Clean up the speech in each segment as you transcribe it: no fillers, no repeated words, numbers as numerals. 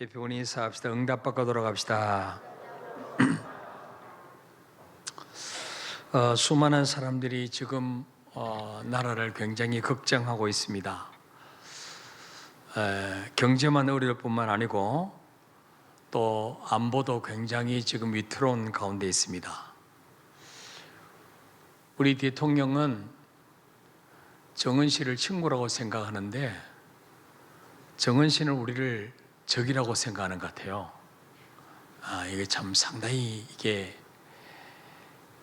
예표원이 인사합시다. 응답받고 돌아갑시다. 수많은 사람들이 지금 나라를 굉장히 걱정하고 있습니다. 경제만 어려울 뿐만 아니고 또 안보도 굉장히 지금 위태로운 가운데 있습니다. 우리 대통령은 정은 씨를 친구라고 생각하는데 정은 씨는 우리를 적이라고 생각하는 것 같아요. 이게 참 상당히 이게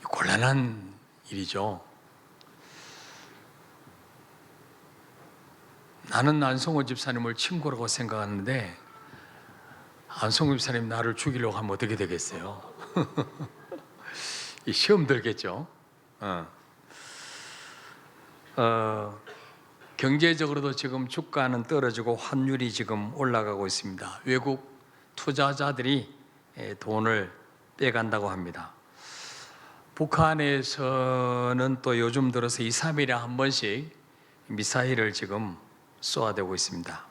곤란한 일이죠. 나는 안성호 집사님을 친구라고 생각하는데 안성호 집사님 나를 죽이려고 하면 어떻게 되겠어요? 이 시험 들겠죠. 경제적으로도 지금 주가는 떨어지고 환율이 지금 올라가고 있습니다. 외국 투자자들이 돈을 빼간다고 합니다. 북한에서는 또 요즘 들어서 2, 3일에 한 번씩 미사일을 지금 쏘아대고 있습니다.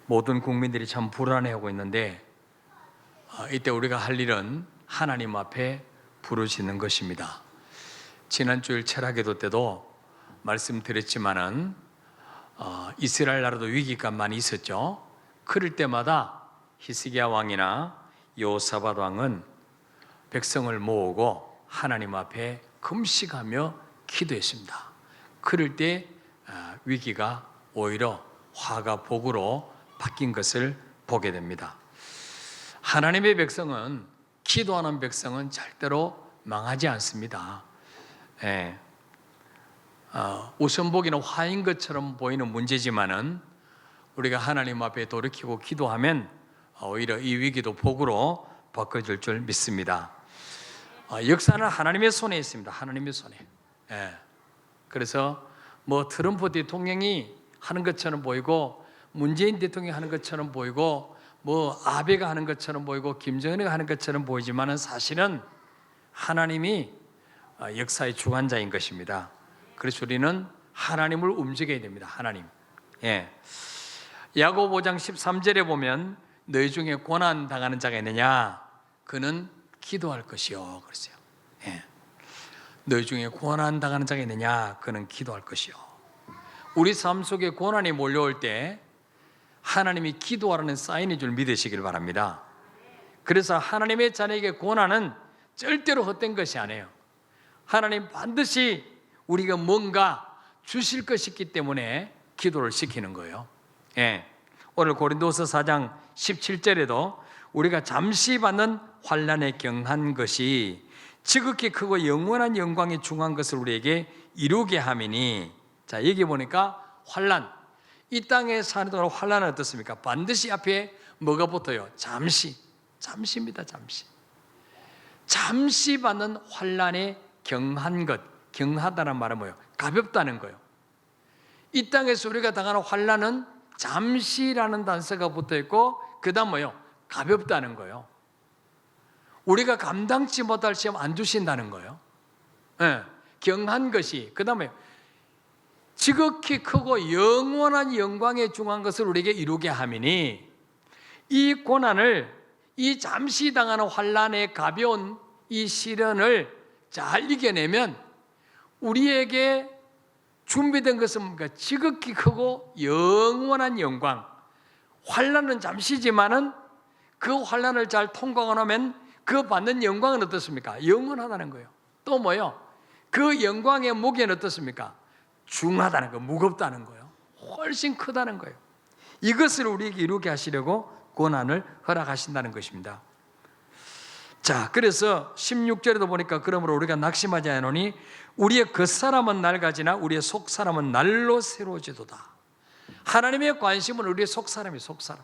모든 국민들이 참 불안해하고 있는데 이때 우리가 할 일은 하나님 앞에 부르짖는 것입니다. 지난주일 철학기도 때도 말씀드렸지만은 이스라엘 나라도 위기가 많이 있었죠. 그럴 때마다 히스기야 왕이나 여호사밧 왕은 백성을 모으고 하나님 앞에 금식하며 기도했습니다. 그럴 때 위기가 오히려 화가 복으로 바뀐 것을 보게 됩니다. 하나님의 백성은, 기도하는 백성은 절대로 망하지 않습니다. 우선 보기는 화인 것처럼 보이는 문제지만은 우리가 하나님 앞에 돌이키고 기도하면 오히려 이 위기도 복으로 바꿔줄 줄 믿습니다. 역사는 하나님의 손에 있습니다. 하나님의 손에. 그래서 뭐 트럼프 대통령이 하는 것처럼 보이고 문재인 대통령이 하는 것처럼 보이고 뭐 아베가 하는 것처럼 보이고 김정은이가 하는 것처럼 보이지만은 사실은 하나님이 역사의 주관자인 것입니다. 그래서 우리는 하나님을 움직여야 됩니다. 하나님. 야고보 5장 13절에 보면 너희 중에 고난 당하는 자가 있느냐? 그는 기도할 것이요. 그랬어요. 너희 중에 고난 당하는 자가 있느냐? 그는 기도할 것이요. 우리 삶 속에 고난이 몰려올 때 하나님이 기도하라는 사인인 줄 믿으시길 바랍니다. 그래서 하나님의 자녀에게 고난은 절대로 헛된 것이 아니에요. 하나님 반드시 우리가 뭔가 주실 것이 있기 때문에 기도를 시키는 거예요. 오늘 고린도서 4장 17절에도 우리가 잠시 받는 환난에 경한 것이 지극히 크고 영원한 영광에 중한 것을 우리에게 이루게 함이니. 자, 여기 보니까 환난, 이 땅에 사는 동안 환난은 어떻습니까? 반드시 앞에 뭐가 붙어요? 잠시입니다. 잠시 받는 환난에 경한 것. 경하다는 말은 뭐예요? 가볍다는 거예요. 이 땅에서 우리가 당하는 환난은 잠시라는 단서가 붙어 있고 그 다음 뭐예요? 가볍다는 거예요. 우리가 감당치 못할 시험 안 주신다는 거예요. 경한 것이 그 다음에 지극히 크고 영원한 영광에 중한 것을 우리에게 이루게 함이니. 이 고난을, 이 잠시 당하는 환난의 가벼운 이 시련을 잘 이겨내면 우리에게 준비된 것은 뭔가 지극히 크고 영원한 영광. 환난은 잠시지만은 그 환난을 잘 통과하고 나면 그 받는 영광은 어떻습니까? 영원하다는 거예요. 또 뭐요? 그 영광의 무게는 어떻습니까? 중하다는 거예요. 무겁다는 거예요. 훨씬 크다는 거예요. 이것을 우리에게 이루게 하시려고 고난을 허락하신다는 것입니다. 자, 그래서 16절에도 보니까 그러므로 우리가 낙심하지 않으니 우리의 겉사람은 낡아지나 우리의 속사람은 날로 새로워지도다. 하나님의 관심은 우리의 속사람이 속사람.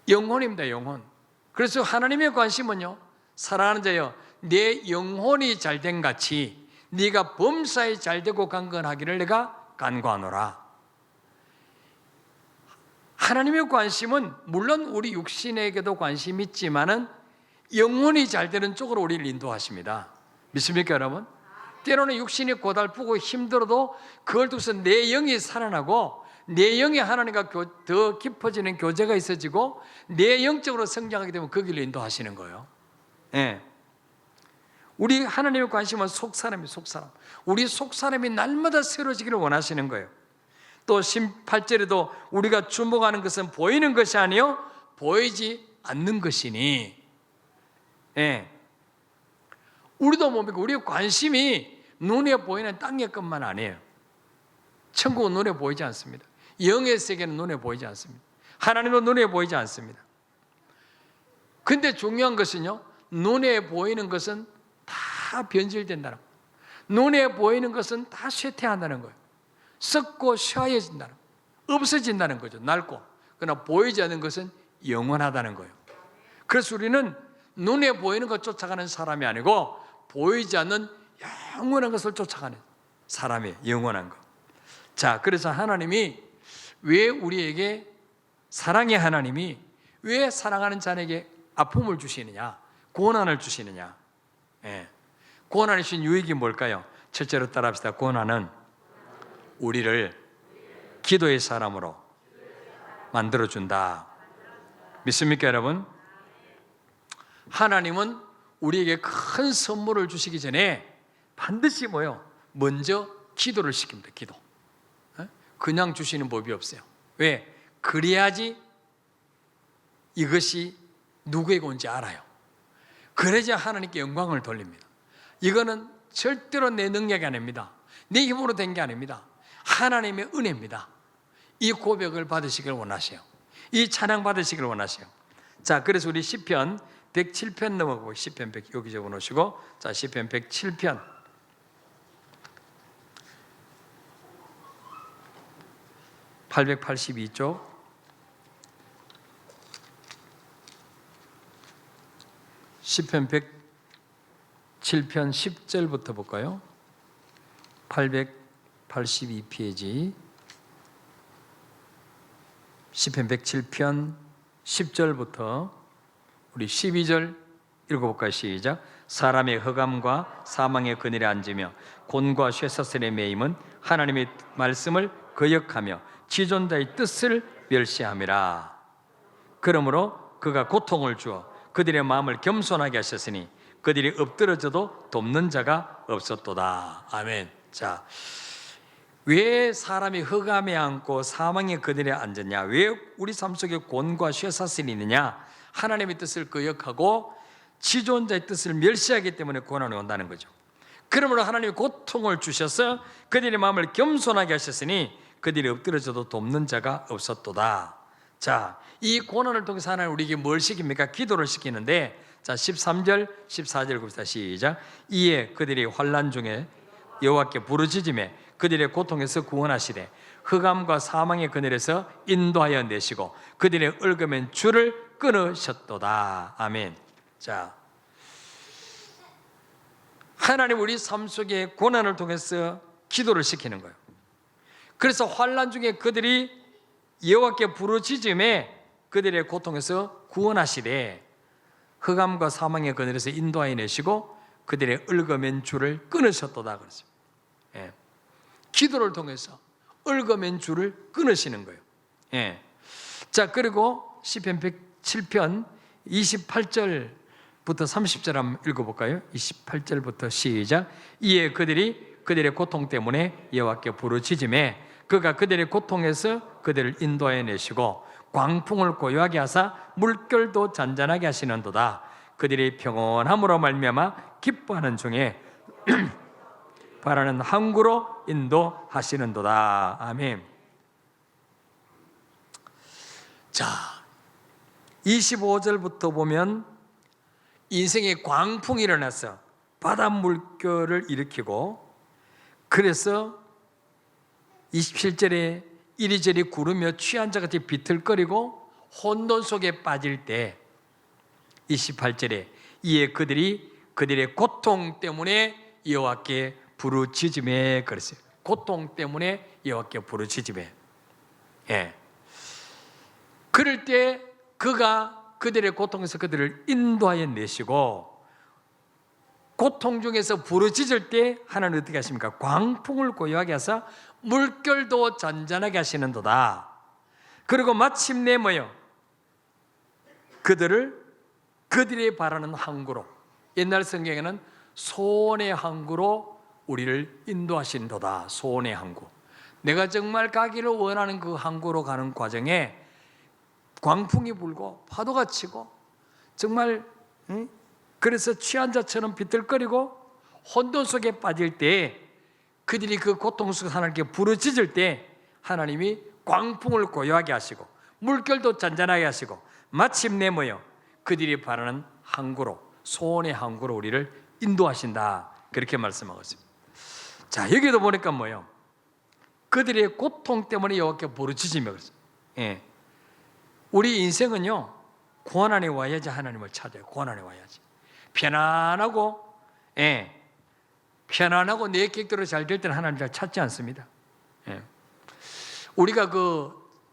영혼입니다. 영혼. 그래서 하나님의 관심은요, 사랑하는 자여, 내 영혼이 잘된 같이 네가 범사에 잘되고 강건하기를 내가 간구하노라. 하나님의 관심은 물론 우리 육신에게도 관심이 있지만은 영혼이 잘 되는 쪽으로 우리를 인도하십니다. 믿습니까, 여러분? 때로는 육신이 고달프고 힘들어도 그걸 통해서 내 영이 살아나고 내 영이 하나님과 더 깊어지는 교제가 있어지고 내 영적으로 성장하게 되면 그 길로 인도하시는 거예요. 예. 우리 하나님의 관심은 속사람이 속사람. 우리 속사람이 날마다 새로지기를 원하시는 거예요. 또 18절에도 우리가 주목하는 것은 보이는 것이 아니요 보이지 않는 것이니. 예. 우리도 뭡니까? 우리의 관심이 눈에 보이는 땅의 것만 아니에요. 천국은 눈에 보이지 않습니다. 영의 세계는 눈에 보이지 않습니다. 하나님도 눈에 보이지 않습니다. 근데 중요한 것은요, 눈에 보이는 것은 다 변질된다는 거예요. 눈에 보이는 것은 다 쇠퇴한다는 거예요. 썩고 쇠하여진다는 거예요. 없어진다는 거죠. 낡고. 그러나 보이지 않는 것은 영원하다는 거예요. 그래서 우리는 눈에 보이는 것 쫓아가는 사람이 아니고 보이지 않는 영원한 것을 쫓아가는 사람이에요. 영원한 것. 자, 그래서 하나님이 왜 우리에게, 사랑의 하나님이 왜 사랑하는 자에게 아픔을 주시느냐, 고난을 주시느냐. 예. 고난이 주신 유익이 뭘까요? 첫째로 따라합시다. 고난은 우리를 기도의 사람으로 만들어준다. 믿습니까, 여러분? 하나님은 우리에게 큰 선물을 주시기 전에 반드시 뭐요? 먼저 기도를 시킵니다. 기도. 그냥 주시는 법이 없어요. 왜? 그래야지 이것이 누구에게 온지 알아요. 그래야 하나님께 영광을 돌립니다. 이거는 절대로 내 능력이 아닙니다. 내 힘으로 된 게 아닙니다. 하나님의 은혜입니다. 이 고백을 받으시길 원하세요. 이 찬양 받으시길 원하세요. 자, 그래서 우리 시편 107편 넘어가고, 시편 100 여기 적어 놓으시고, 자, 시편 107편 882쪽 시편 107편 10절부터 볼까요? 882페이지 시편 107편 10절부터 우리 12절 읽어볼까요? 시작. 사람의 흑암과 사망의 그늘에 앉으며 곤과 쇠사슬의 매임은 하나님의 말씀을 거역하며 지존자의 뜻을 멸시함이라. 그러므로 그가 고통을 주어 그들의 마음을 겸손하게 하셨으니 그들이 엎드러져도 돕는 자가 없었도다. 아멘. 자, 왜 사람이 흑암에 앉고 사망의 그늘에 앉았냐? 왜 우리 삶 속에 곤과 쇠사슬이 있느냐? 하나님의 뜻을 거역하고 지존자의 뜻을 멸시하기 때문에 고난이 온다는 거죠. 그러므로 하나님이 고통을 주셔서 그들의 마음을 겸손하게 하셨으니 그들이 엎드려져도 돕는 자가 없었도다. 자, 이 고난을 통해서 하나님 우리에게 뭘 시킵니까? 기도를 시키는데, 자, 13절 14절 봅시다. 시작. 이에 그들이 환난 중에 여호와께 부르짖으며 그들의 고통에서 구원하시되 흑암과 사망의 그늘에서 인도하여 내시고 그들의 얽어맨 줄을 끊으셨도다. 아멘. 자, 하나님 우리 삶 속에 고난을 통해서 기도를 시키는 거예요. 그래서 환난 중에 그들이 여호와께 부르짖음에 그들의 고통에서 구원하시되 흑암과 사망의 그늘에서 인도하여 내시고 그들의 얽어맨 줄을 끊으셨도다 그랬어요. 예. 기도를 통해서 얽어맨 줄을 끊으시는 거예요. 예. 자, 그리고 시편 107편 28절부터 30절 한번 읽어볼까요? 28절부터 시작. 이에 그들이 그들의 고통 때문에 여호와께 부르짖음에 그가 그들의 고통에서 그들을 인도하여 내시고 광풍을 고요하게 하사 물결도 잔잔하게 하시는도다. 그들이 평온함으로 말미암아 기뻐하는 중에 바라는 항구로 인도하시는도다. 아멘. 자, 25절부터 보면 인생의 광풍이 일어나서 바닷물결을 일으키고, 그래서 27절에 이리저리 구르며 취한 자 같이 비틀거리고 혼돈 속에 빠질 때, 28절에 이에 그들이 그들의 고통 때문에 여호와께 부르짖음에 그랬어요. 고통 때문에 여호와께 부르짖음에. 예. 그럴 때 그가 그들의 고통에서 그들을 인도하여 내시고 고통 중에서 부르짖을 때 하나님 어떻게 하십니까? 광풍을 고요하게 하사 물결도 잔잔하게 하시는도다. 그리고 마침내 뭐요? 그들이 바라는 항구로, 옛날 성경에는 소원의 항구로 우리를 인도하신도다. 소원의 항구. 내가 정말 가기를 원하는 그 항구로 가는 과정에 광풍이 불고 파도가 치고 정말 그래서 취한 자처럼 비틀거리고 혼돈 속에 빠질 때, 그들이 그 고통 속에서 하나님께 부르짖을 때 하나님이 광풍을 고요하게 하시고 물결도 잔잔하게 하시고 마침내 뭐요? 그들이 바라는 항구로, 소원의 항구로 우리를 인도하신다. 그렇게 말씀하고 있습니다. 자, 여기도 보니까 뭐요? 그들의 고통 때문에 여호와께 부르짖으며 그랬어요. 예. 우리 인생은요, 고난에 와야지 하나님을 찾아요. 고난에 와야지. 편안하고 내 계획대로 잘 될 때는 하나님을 잘 찾지 않습니다. 예. 우리가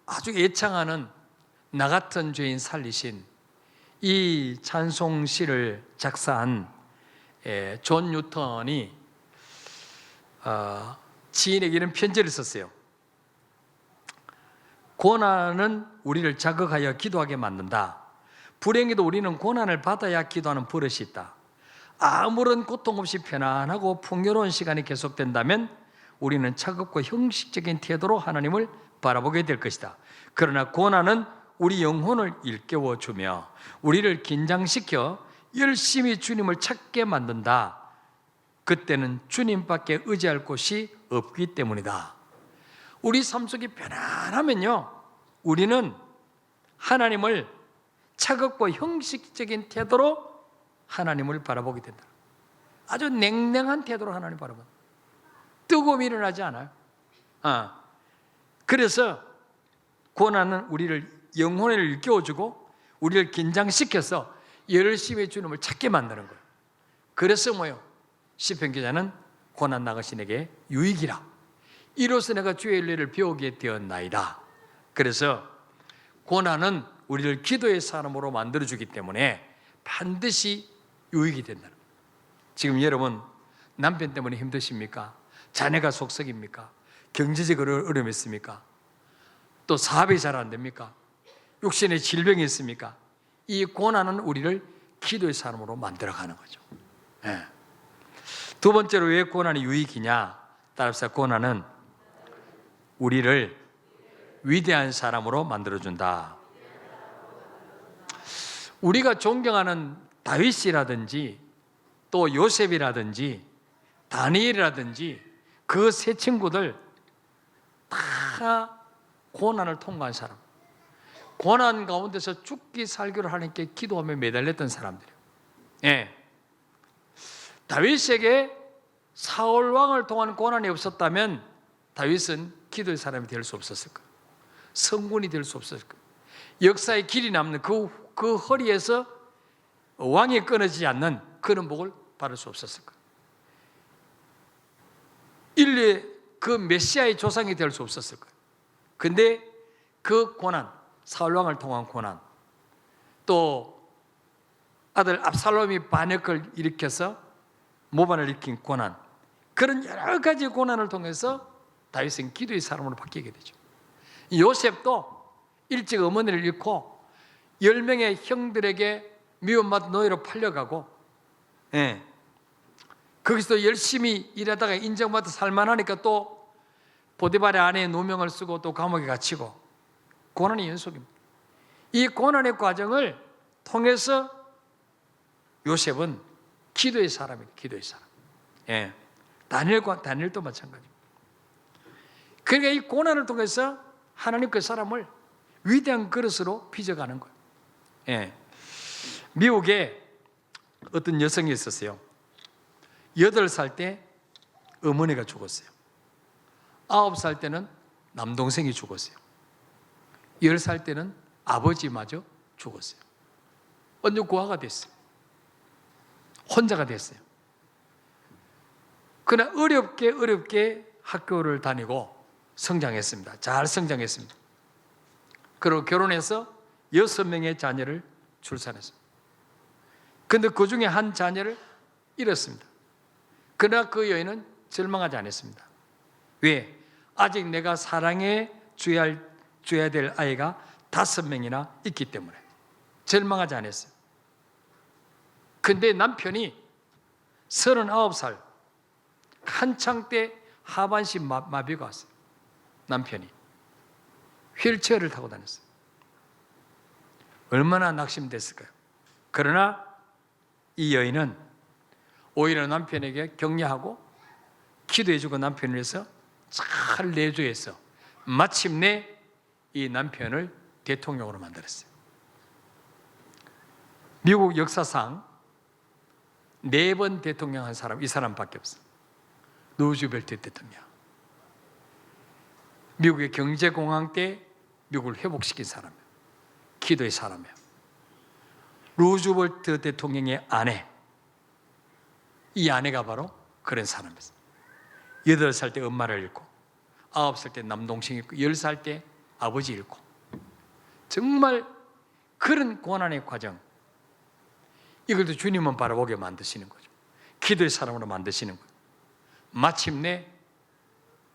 아주 애창하는 나 같은 죄인 살리신 이 찬송시를 작사한 존 뉴턴이 지인에게 이런 편지를 썼어요. 고난은 우리를 자극하여 기도하게 만든다. 불행에도 우리는 고난을 받아야 기도하는 버릇이 있다. 아무런 고통 없이 편안하고 풍요로운 시간이 계속된다면 우리는 차갑고 형식적인 태도로 하나님을 바라보게 될 것이다. 그러나 고난은 우리 영혼을 일깨워주며 우리를 긴장시켜 열심히 주님을 찾게 만든다. 그때는 주님밖에 의지할 곳이 없기 때문이다. 우리 삶 속이 편안하면요, 우리는 하나님을 차갑고 형식적인 태도로 하나님을 바라보게 된다. 아주 냉랭한 태도로 하나님을 바라본다. 뜨거움이 일어나지 않아요. 그래서 고난은 우리를 영혼을 일깨워주고 우리를 긴장시켜서 열심히 주님을 찾게 만드는 거예요. 그래서 뭐요? 시편 기자는 고난 나가신에게 유익이라. 이로써 내가 주의 일례를 배우게 되었나이다. 그래서 고난은 우리를 기도의 사람으로 만들어주기 때문에 반드시 유익이 된다는 거예요. 지금 여러분 남편 때문에 힘드십니까? 자녀가 속썩입니까? 경제적으로 어려움이 있습니까? 또 사업이 잘 안 됩니까? 육신의 질병이 있습니까? 이 고난은 우리를 기도의 사람으로 만들어가는 거죠. 네. 두 번째로 왜 고난이 유익이냐? 따라서 고난은 우리를 위대한 사람으로 만들어준다. 우리가 존경하는 다윗이라든지 또 요셉이라든지 다니엘이라든지 그 세 친구들 다 고난을 통과한 사람, 고난 가운데서 죽기 살기를 하나님께 기도하며 매달렸던 사람들이에요. 예. 다윗에게 사울 왕을 통한 고난이 없었다면 다윗은 기도의 사람이 될 수 없었을 거예요. 성군이 될 수 없었을 거예요. 역사의 길이 남는 그 허리에서 왕이 끊어지지 않는 그런 복을 받을 수 없었을 거예요. 인류의 그 메시아의 조상이 될 수 없었을 거예요. 근데 그 고난, 사울왕을 통한 고난, 또 아들 압살롬이 반역을 일으켜서 모반을 일으킨 고난, 그런 여러 가지 고난을 통해서 다윗은 기도의 사람으로 바뀌게 되죠. 요셉도 일찍 어머니를 잃고 10명의 형들에게 미움받은 노예로 팔려가고, 거기서 열심히 일하다가 인정받아 살만하니까 또 보디발의 아내의 누명을 쓰고 또 감옥에 갇히고, 고난의 연속입니다. 이 고난의 과정을 통해서 요셉은 기도의 사람입니다. 기도의 사람. 다니엘도 마찬가지입니다. 그러니까 이 고난을 통해서 하나님 그 사람을 위대한 그릇으로 빚어가는 거예요. 미국에 어떤 여성이 있었어요. 8살 때 어머니가 죽었어요. 9살 때는 남동생이 죽었어요. 10살 때는 아버지마저 죽었어요. 언제 고아가 됐어요. 혼자가 됐어요. 그러나 어렵게 학교를 다니고 성장했습니다. 잘 성장했습니다. 그리고 결혼해서 6명의 자녀를 출산했어요. 그런데 그 중에 한 자녀를 이렇습니다. 그러나 그 여인은 절망하지 않았습니다. 왜? 아직 내가 사랑해 줘야 될 아이가 5명이나 있기 때문에 절망하지 않았어요. 근데 남편이 39살 한창 때 하반신 마비가 왔어요. 남편이 휠체어를 타고 다녔어요. 얼마나 낙심됐을까요? 그러나 이 여인은 오히려 남편에게 격려하고 기도해주고 남편을 위해서 잘 내조해서 마침내 이 남편을 대통령으로 만들었어요. 미국 역사상 4번 대통령 한 사람, 이 사람밖에 없어요. 루즈벨트 대통령. 미국의 경제공황 때 미국을 회복시킨 사람이에요. 기도의 사람이에요. 루즈벨트 대통령의 아내, 이 아내가 바로 그런 사람이었어요. 8살 때 엄마를 잃고 9살 때 남동생이 있고 10살 때 아버지 잃고 정말 그런 고난의 과정, 이것도 주님은 바라보게 만드시는 거죠. 기도의 사람으로 만드시는 거죠. 마침내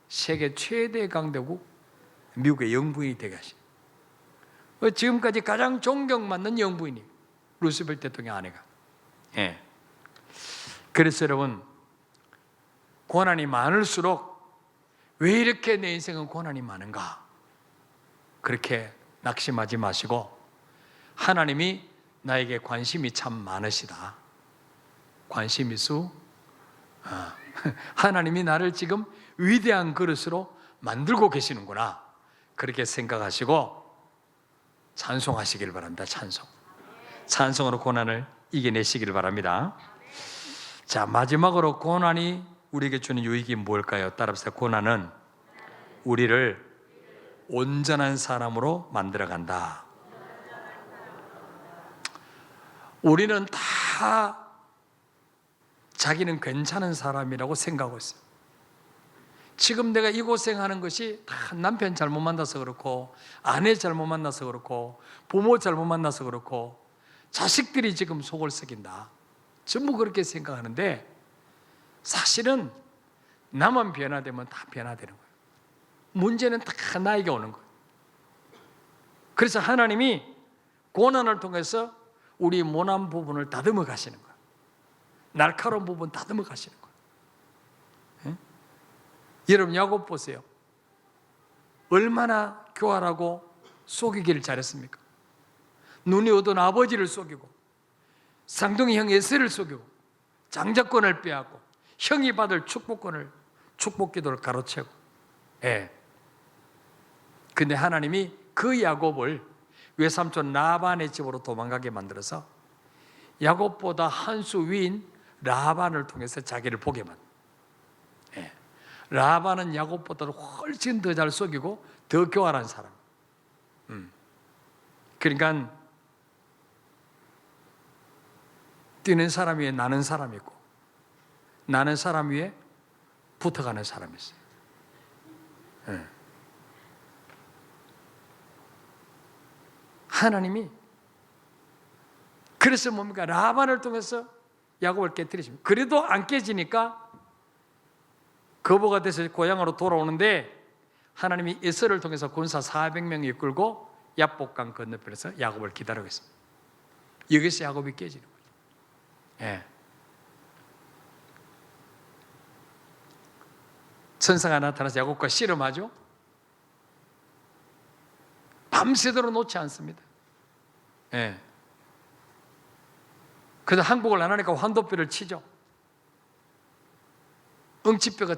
세계 최대 강대국 미국의 영부인이 되게 하시는 거예요. 지금까지 가장 존경받는 영부인이 루스벨트 대통령 아내가. 예. 그래서 여러분, 고난이 많을수록 왜 이렇게 내 인생은 고난이 많은가? 그렇게 낙심하지 마시고 하나님이 나에게 관심이 참 많으시다. 관심이 하나님이 나를 지금 위대한 그릇으로 만들고 계시는구나. 그렇게 생각하시고 찬송하시길 바랍니다. 찬송으로 고난을 이겨내시길 바랍니다. 자, 마지막으로 고난이 우리에게 주는 유익이 뭘까요? 따라합시다. 고난은 우리를 온전한 사람으로 만들어간다. 우리는 다 자기는 괜찮은 사람이라고 생각하고 있어요. 지금 내가 이 고생하는 것이 다 남편 잘못 만나서 그렇고, 아내 잘못 만나서 그렇고, 부모 잘못 만나서 그렇고, 자식들이 지금 속을 썩인다. 전부 그렇게 생각하는데 사실은 나만 변화되면 다 변화되는 거예요. 문제는 다 나에게 오는 거예요. 그래서 하나님이 고난을 통해서 우리 모난 부분을 다듬어 가시는 거예요. 날카로운 부분 다듬어 가시는 거예요. 예? 여러분 야곱 보세요. 얼마나 교활하고 속이기를 잘했습니까? 눈이 어두운 아버지를 속이고 쌍둥이 형 에서를 속이고 장자권을 빼앗고 형이 받을 축복기도를 가로채고. 예. 근데 하나님이 그 야곱을 외삼촌 라반의 집으로 도망가게 만들어서 야곱보다 한 수 위인 라반을 통해서 자기를 보게 만들어요. 예. 라반은 야곱보다 훨씬 더 잘 속이고 더 교활한 사람. 그러니까 뛰는 사람 위에 나는 사람이 있고 나는 사람 위에 붙어가는 사람이 있어요. 네. 하나님이 그래서 뭡니까? 라반을 통해서 야곱을 깨뜨리십니다. 그래도 안 깨지니까 거부가 돼서 고향으로 돌아오는데 하나님이 에서를 통해서 군사 400명 이끌고 야복강 건너편에서 야곱을 기다리고 있습니다. 여기서 야곱이 깨지는 거예요. 예. 천사가 나타나서 야곱과 씨름하죠. 밤새도록 놓지 않습니다. 예. 그래서 항복을 안 하니까 환도뼈를 치죠. 응치뼈가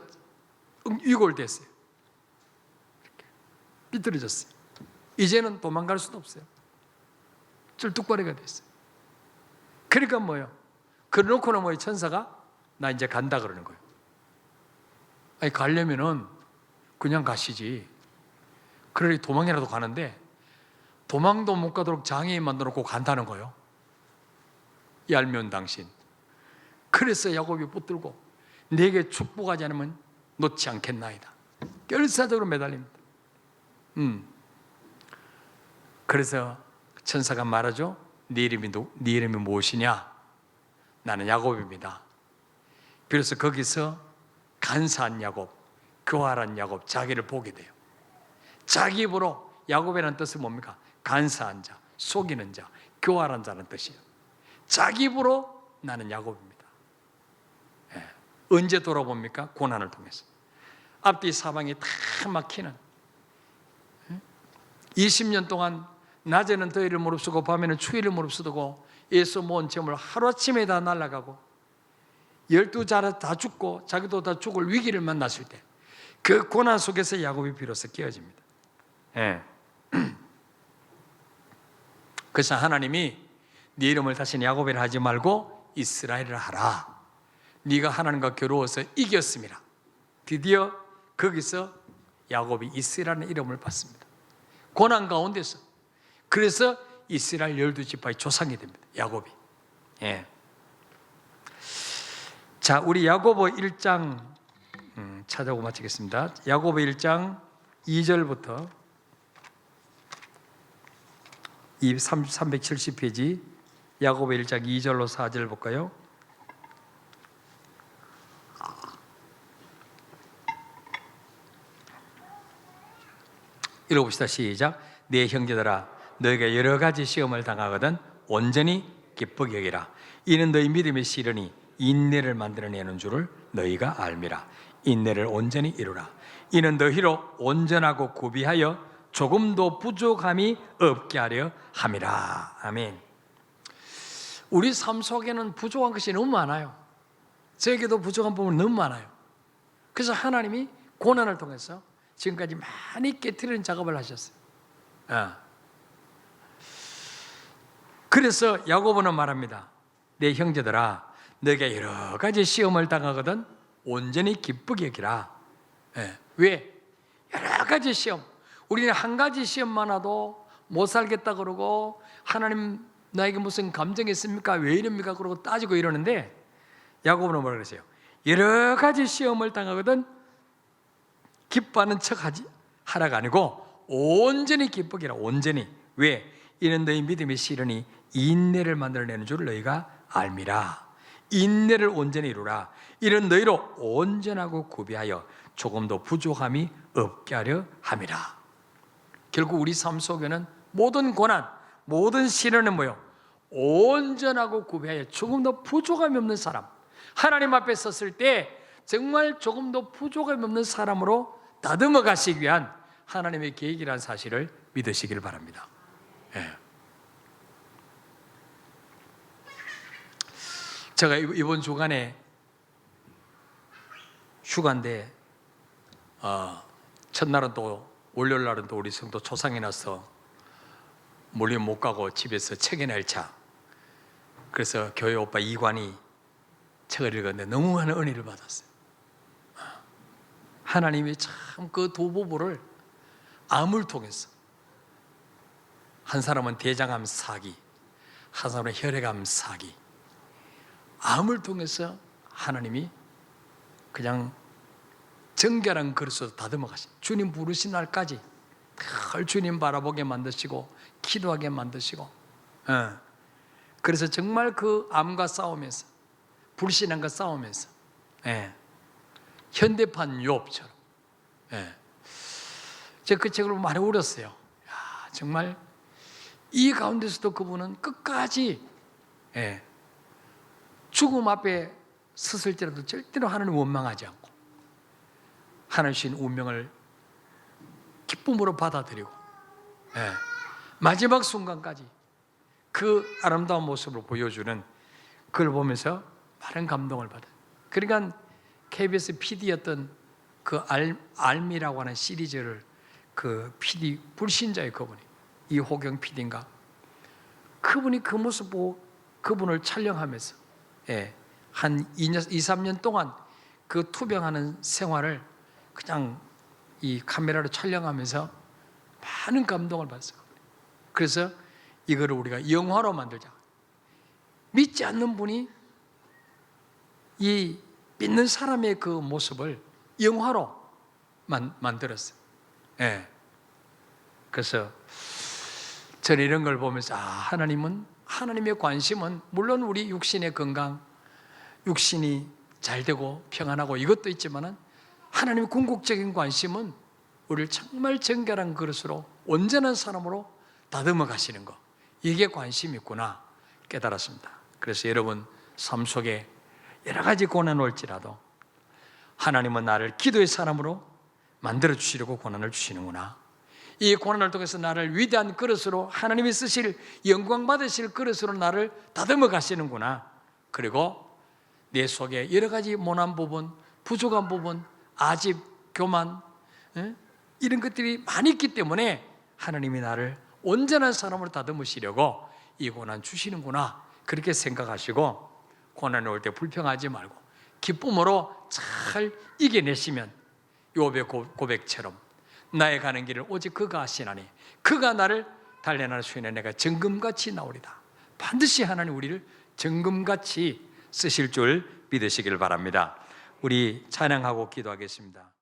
위골됐어요. 이렇게 삐뚤어졌어요. 이제는 도망갈 수도 없어요. 쩔뚝거리가 됐어요. 그러니까 뭐예요? 그래놓고는 뭐예요? 천사가 나 이제 간다 그러는 거예요. 아니 가려면은 그냥 가시지. 그러니 도망이라도 가는데 도망도 못 가도록 장애인 만들어놓고 간다는 거예요. 얄미운 당신. 그래서 야곱이 붙들고 내게 축복하지 않으면 놓지 않겠나이다. 결사적으로 매달립니다. 그래서 천사가 말하죠. 네 이름이 무엇이냐? 나는 야곱입니다. 비로소 거기서 간사한 야곱, 교활한 야곱, 자기를 보게 돼요. 자기 입으로, 야곱이라는 뜻은 뭡니까? 간사한 자, 속이는 자, 교활한 자는 뜻이에요. 자기 입으로 나는 야곱입니다. 예. 언제 돌아봅니까? 고난을 통해서. 앞뒤 사방이 다 막히는, 20년 동안 낮에는 더위를 무릅쓰고 밤에는 추위를 무릅쓰고 예수 모은 재물 하루아침에 다 날아가고 12자라 다 죽고 자기도 다 죽을 위기를 만났을 때 그 고난 속에서 야곱이 비로소 깨어집니다. 예. 그래서 하나님이 네 이름을 다시는 야곱이라 하지 말고 이스라엘이라 하라. 네가 하나님과 겨루어서 이겼음이라. 드디어 거기서 야곱이 이스라엘의 이름을 받습니다. 고난 가운데서. 그래서 이스라엘 12지파의 조상이 됩니다. 야곱이. 예. 자, 우리 야고보 1장 찾아보고 마치겠습니다. 야고보 1장 2절부터 370페이지 야고보 1장 2절로 4절 볼까요? 읽어봅시다. 시작. 네 형제들아, 너희가 여러 가지 시험을 당하거든 온전히 기쁘게 여기라. 이는 너희 믿음의 시련이 인내를 만들어내는 줄을 너희가 알미라. 인내를 온전히 이루라. 이는 너희로 온전하고 구비하여 조금도 부족함이 없게 하려 함이라. 아멘. 우리 삶 속에는 부족한 것이 너무 많아요. 저에게도 부족한 부분이 너무 많아요. 그래서 하나님이 고난을 통해서 지금까지 많이 깨트리는 작업을 하셨어요. 그래서 야고보는 말합니다. 내 형제들아, 너희가 여러 가지 시험을 당하거든 온전히 기쁘게 여기라. 왜? 여러 가지 시험. 우리는 한 가지 시험만 와도 못 살겠다 그러고 하나님 나에게 무슨 감정이 있습니까? 왜 이럽니까? 그러고 따지고 이러는데 야고보는 뭐라 그랬어요? 여러 가지 시험을 당하거든 기뻐하는 척하지 하라가 아니고 온전히 기쁘게라. 온전히. 왜? 이는 너희 믿음의 시련이 인내를 만들어내는 줄 너희가 알미라. 인내를 온전히 이루라. 이는 너희로 온전하고 구비하여 조금도 부족함이 없게 하려 함이라. 결국 우리 삶 속에는 모든 고난, 모든 시련은 뭐요? 온전하고 구비하여 조금도 부족함이 없는 사람, 하나님 앞에 섰을 때 정말 조금도 부족함이 없는 사람으로 다듬어 가시기 위한 하나님의 계획이라는 사실을 믿으시길 바랍니다. 제가 이번 주간에 휴가인데 첫날은 또 월요일 날은 또 우리 성도 초상이 나서 멀리 못 가고 집에서 책이나 읽자. 그래서 교회 오빠 이관이 책을 읽었는데 너무 많은 은혜를 받았어요. 하나님이 참 그 두 부부를 암을 통해서, 한 사람은 대장암 사기, 한 사람은 혈액암 사기, 암을 통해서 하나님이 그냥 정결한 그릇으로 다듬어 가신, 주님 부르신 날까지 늘 주님 바라보게 만드시고 기도하게 만드시고, 그래서 정말 그 암과 싸우면서, 불신앙과 싸우면서, 현대판 욥처럼, 제가 그 책을 많이 울었어요. 야, 정말 이 가운데서도 그분은 끝까지 죽음 앞에 섰을지라도 절대로 하나님을 원망하지 않고 하나님 주신 운명을 기쁨으로 받아들이고 마지막 순간까지 그 아름다운 모습을 보여주는, 그걸 보면서 많은 감동을 받아요. 그러니까 KBS PD였던 그 알미라고 하는 시리즈를 그 PD, 불신자의 그분이, 이호경 PD인가, 그분이 그 모습 보고 그분을 촬영하면서 한 2-3년 동안 그 투병하는 생활을 그냥 이 카메라로 촬영하면서 많은 감동을 받았어요. 그래서 이거를 우리가 영화로 만들자. 믿지 않는 분이 이 믿는 사람의 그 모습을 영화로 만들었어요. 그래서 저는 이런 걸 보면서 하나님의 관심은 물론 우리 육신의 건강, 육신이 잘 되고 평안하고 이것도 있지만은 하나님의 궁극적인 관심은 우리를 정말 정결한 그릇으로 온전한 사람으로 다듬어 가시는 것, 이게 관심이 있구나 깨달았습니다. 그래서 여러분 삶 속에 여러 가지 고난 올지라도 하나님은 나를 기도의 사람으로 만들어 주시려고 고난을 주시는구나. 이 고난을 통해서 나를 위대한 그릇으로 하나님이 쓰실 영광 받으실 그릇으로 나를 다듬어 가시는구나. 그리고 내 속에 여러 가지 모난 부분, 부족한 부분, 아집, 교만 이런 것들이 많이 있기 때문에 하나님이 나를 온전한 사람으로 다듬으시려고 이 고난 주시는구나. 그렇게 생각하시고 고난이 올 때 불평하지 말고 기쁨으로 잘 이겨내시면 욥의 고백처럼 나의 가는 길을 오직 그가 아시나니 그가 나를 단련할 수 있는 내가 정금같이 나오리다. 반드시 하나님 우리를 정금같이 쓰실 줄 믿으시길 바랍니다. 우리 찬양하고 기도하겠습니다.